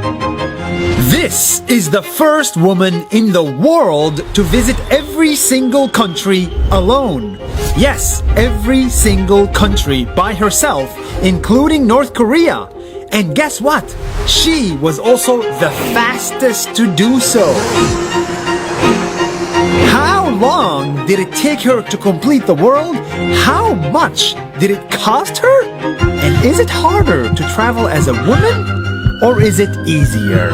This is the first woman in the world to visit every single country alone. Yes, every single country by herself, including North Korea. And guess what? She was also the fastest to do so. How long did it take her to complete the world? How much did it cost her? And is it harder to travel as a woman? Or is it easier?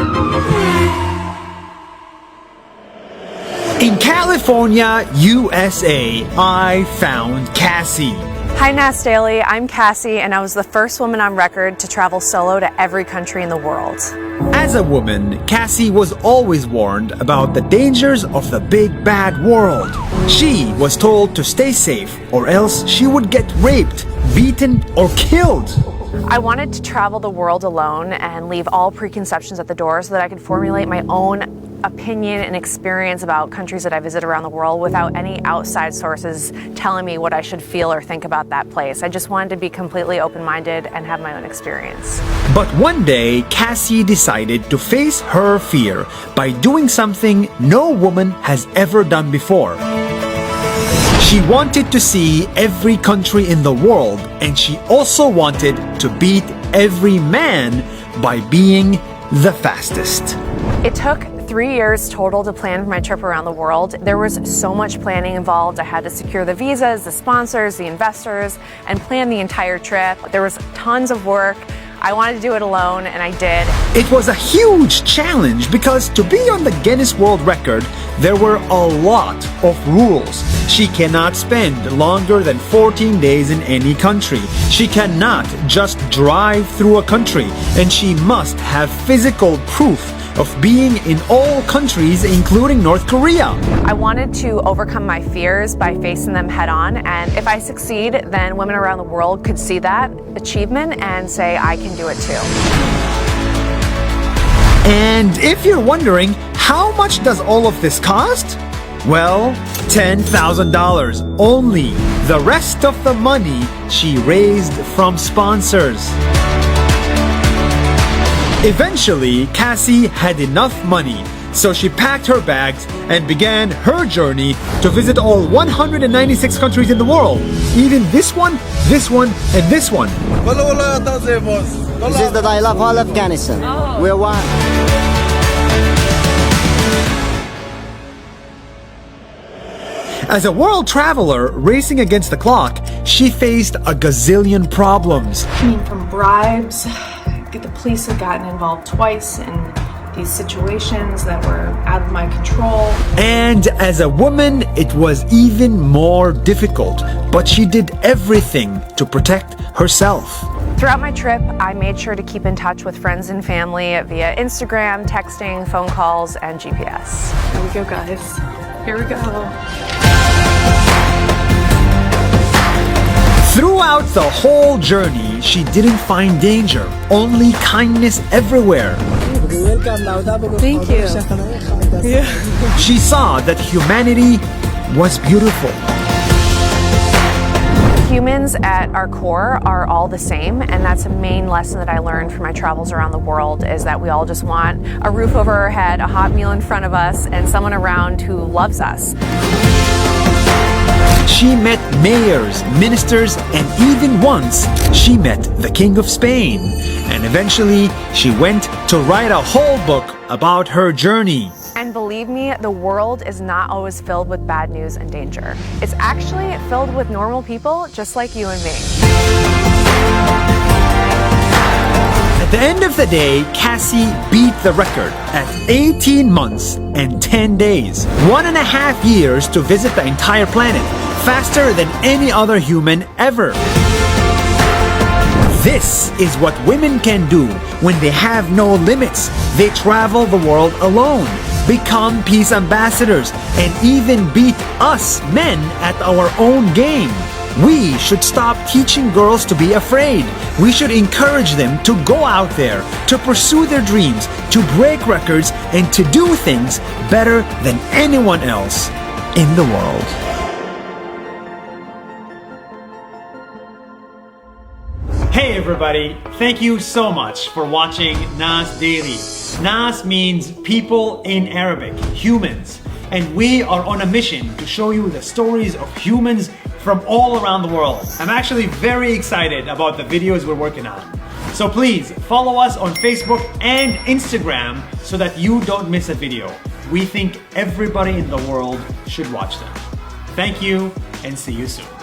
In California, USA, I found Cassie. Hi Nas Daily, I'm Cassie and I was the first woman on record to travel solo to every country in the world. As a woman, Cassie was always warned about the dangers of the big bad world. She was told to stay safe or else she would get raped, beaten, or killed. I wanted to travel the world alone and leave all preconceptions at the door so that I could formulate my own opinion and experience about countries that I visit around the world without any outside sources telling me what I should feel or think about that place. I just wanted to be completely open-minded and have my own experience. But one day, Cassie decided to face her fear by doing something no woman has ever done before. She wanted to see every country in the world, and she also wanted to beat every man by being the fastest. It took 3 years total to plan for my trip around the world. There was so much planning involved. I had to secure the visas, the sponsors, the investors, and plan the entire trip. There was tons of work. I wanted to do it alone, and I did. It was a huge challenge because to be on the Guinness World Record, there were a lot of rules. She cannot spend longer than 14 days in any country. She cannot just drive through a country, and she must have physical proof of being in all countries, including North Korea. I wanted to overcome my fears by facing them head on, and if I succeed, then women around the world could see that achievement and say, I can do it too. And if you're wondering, how much does all of this cost? Well, $10,000 only. The rest of the money she raised from sponsors. Eventually, Cassie had enough money, so she packed her bags and began her journey to visit all 196 countries in the world, even this one, and this one. This is the I love all Afghanistan. We're one. As a world traveler racing against the clock, she faced a gazillion problems. From bribes, the police had gotten involved twice in these situations that were out of my control. And as a woman, it was even more difficult, but she did everything to protect herself. Throughout my trip, I made sure to keep in touch with friends and family via Instagram, texting, phone calls, and GPS. Here we go, guys. Here we go. Throughout the whole journey, she didn't find danger, only kindness everywhere. Thank you. Yeah. She saw that humanity was beautiful. Humans at our core are all the same, and that's a main lesson that I learned from my travels around the world, is that we all just want a roof over our head, a hot meal in front of us, and someone around who loves us. She met mayors, ministers, and even once she met the King of Spain. And eventually she went to write a whole book about her journey. And believe me, the world is not always filled with bad news and danger. It's actually filled with normal people just like you and me. At the end of the day, Cassie beat the record at 18 months and 10 days. 1.5 years to visit the entire planet, faster than any other human ever. This is what women can do when they have no limits. They travel the world alone, become peace ambassadors, and even beat us men at our own game. We should stop teaching girls to be afraid. We should encourage them to go out there, to pursue their dreams, to break records, and to do things better than anyone else in the world. Hey everyone. everybody. Thank you so much for watching Nas Daily. Nas means people in Arabic, humans. And we are on a mission to show you the stories of humans from all around the world. I'm actually very excited about the videos we're working on. So please follow us on Facebook and Instagram so that you don't miss a video. We think everybody in the world should watch them. Thank you and see you soon.